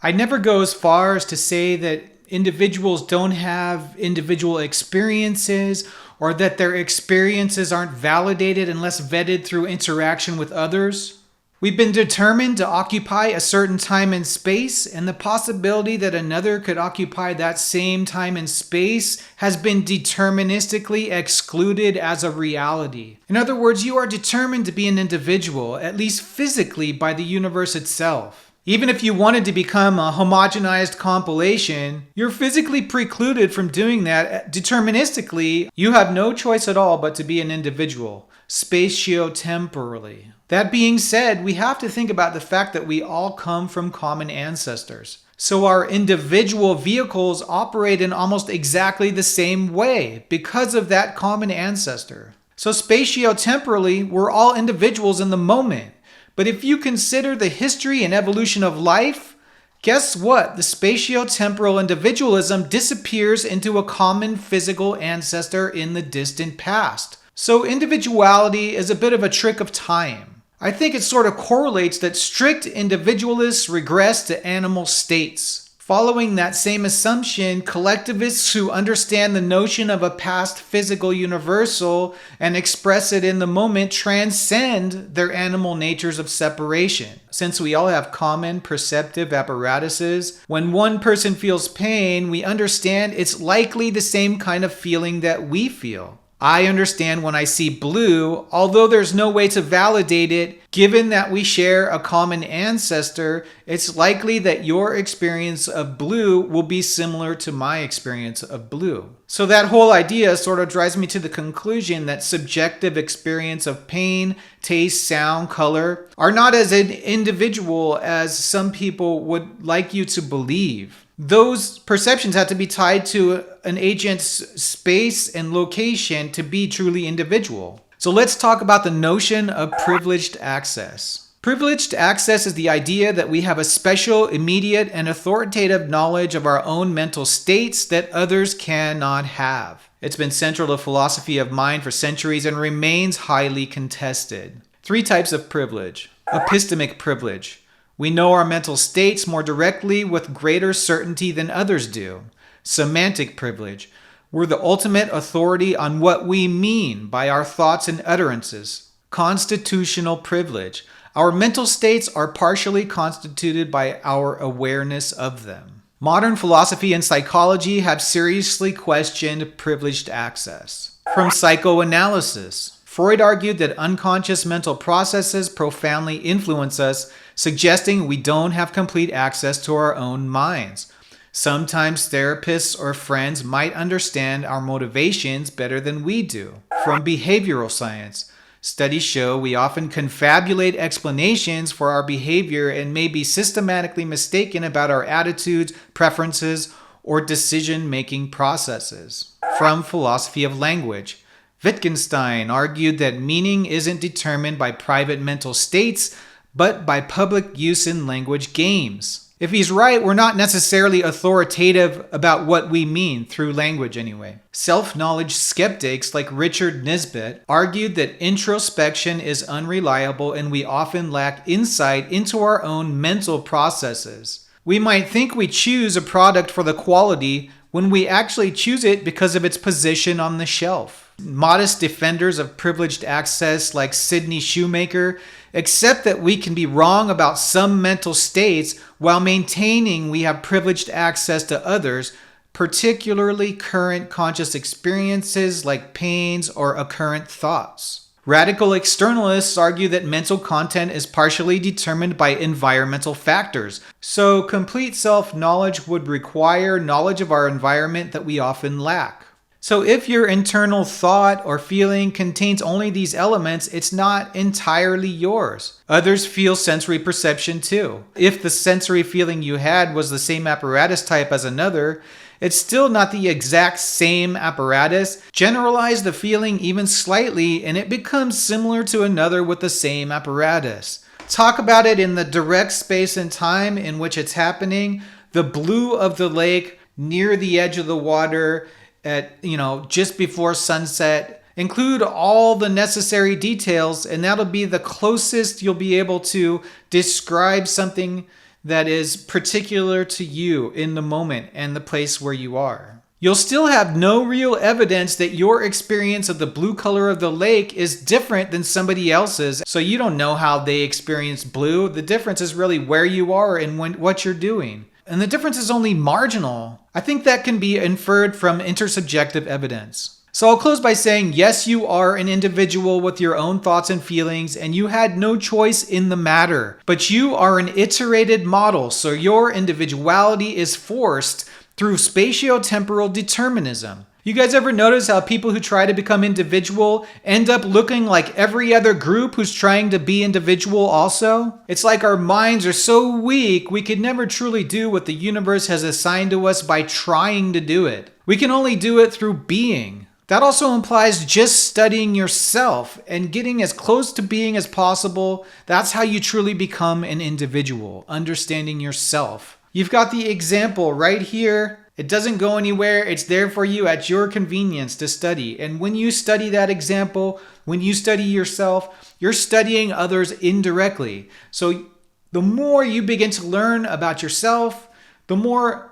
I'd never go as far as to say that individuals don't have individual experiences or that their experiences aren't validated unless vetted through interaction with others. We've been determined to occupy a certain time and space, and the possibility that another could occupy that same time and space has been deterministically excluded as a reality. In other words, you are determined to be an individual, at least physically, by the universe itself. Even if you wanted to become a homogenized compilation, you're physically precluded from doing that deterministically. You have no choice at all but to be an individual, spatiotemporally. That being said, we have to think about the fact that we all come from common ancestors. So our individual vehicles operate in almost exactly the same way because of that common ancestor. So spatiotemporally, we're all individuals in the moment. But if you consider the history and evolution of life, guess what? The spatiotemporal individualism disappears into a common physical ancestor in the distant past. So individuality is a bit of a trick of time. I think it sort of correlates that strict individualists regress to animal states. Following that same assumption, collectivists who understand the notion of a past physical universal and express it in the moment transcend their animal natures of separation. Since we all have common perceptive apparatuses, when one person feels pain, we understand it's likely the same kind of feeling that we feel. I understand when I see blue, although there's no way to validate it. Given that we share a common ancestor, it's likely that your experience of blue will be similar to my experience of blue. So that whole idea sort of drives me to the conclusion that subjective experience of pain, taste, sound, color are not as individual as some people would like you to believe. Those perceptions have to be tied to an agent's space and location to be truly individual. So let's talk about the notion of privileged access. Privileged access is the idea that we have a special, immediate, and authoritative knowledge of our own mental states that others cannot have. It's been central to philosophy of mind for centuries and remains highly contested. 3 types of privilege. Epistemic privilege. We know our mental states more directly with greater certainty than others do. Semantic privilege. We're the ultimate authority on what we mean by our thoughts and utterances. Constitutional privilege. Our mental states are partially constituted by our awareness of them. Modern philosophy and psychology have seriously questioned privileged access. From psychoanalysis, Freud argued that unconscious mental processes profoundly influence us, suggesting we don't have complete access to our own minds. Sometimes therapists or friends might understand our motivations better than we do. From behavioral science, studies show we often confabulate explanations for our behavior and may be systematically mistaken about our attitudes, preferences, or decision-making processes. From philosophy of language, Wittgenstein argued that meaning isn't determined by private mental states, but by public use in language games. If he's right, we're not necessarily authoritative about what we mean, through language anyway. Self-knowledge skeptics like Richard Nisbett argued that introspection is unreliable and we often lack insight into our own mental processes. We might think we choose a product for the quality when we actually choose it because of its position on the shelf. Modest defenders of privileged access like Sidney Shoemaker accept that we can be wrong about some mental states while maintaining we have privileged access to others, particularly current conscious experiences like pains or occurrent thoughts. Radical externalists argue that mental content is partially determined by environmental factors, so complete self-knowledge would require knowledge of our environment that we often lack. So if your internal thought or feeling contains only these elements, it's not entirely yours. Others feel sensory perception too. If the sensory feeling you had was the same apparatus type as another, it's still not the exact same apparatus. Generalize the feeling even slightly and it becomes similar to another with the same apparatus. Talk about it in the direct space and time in which it's happening. The blue of the lake near the edge of the water at, just before sunset. Include all the necessary details and that'll be the closest you'll be able to describe something that is particular to you in the moment and the place where you are. You'll still have no real evidence that your experience of the blue color of the lake is different than somebody else's, so you don't know how they experience blue. The difference is really where you are and what you're doing. And the difference is only marginal. I think that can be inferred from intersubjective evidence. So I'll close by saying, yes, you are an individual with your own thoughts and feelings, and you had no choice in the matter. But you are an iterated model, so your individuality is forced through spatiotemporal determinism. You guys ever notice how people who try to become individual end up looking like every other group who's trying to be individual also? It's like our minds are so weak, we could never truly do what the universe has assigned to us by trying to do it. We can only do it through being. That also implies just studying yourself and getting as close to being as possible. That's how you truly become an individual, understanding yourself. You've got the example right here. It doesn't go anywhere. It's there for you at your convenience to study. And when you study that example, when you study yourself, you're studying others indirectly. So the more you begin to learn about yourself, the more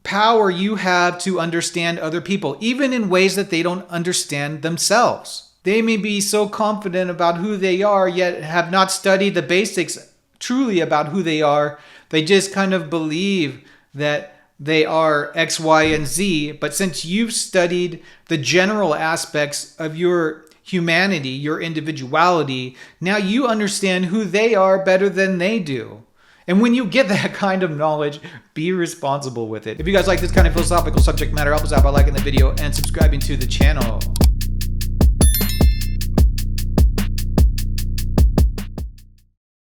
power you have to understand other people, even in ways that they don't understand themselves. They may be so confident about who they are, yet have not studied the basics truly about who they are. They just kind of believe that they are X, Y, and Z. But since you've studied the general aspects of your humanity, your individuality, now you understand who they are better than they do. And when you get that kind of knowledge, be responsible with it. If you guys like this kind of philosophical subject matter, help us out by liking the video and subscribing to the channel.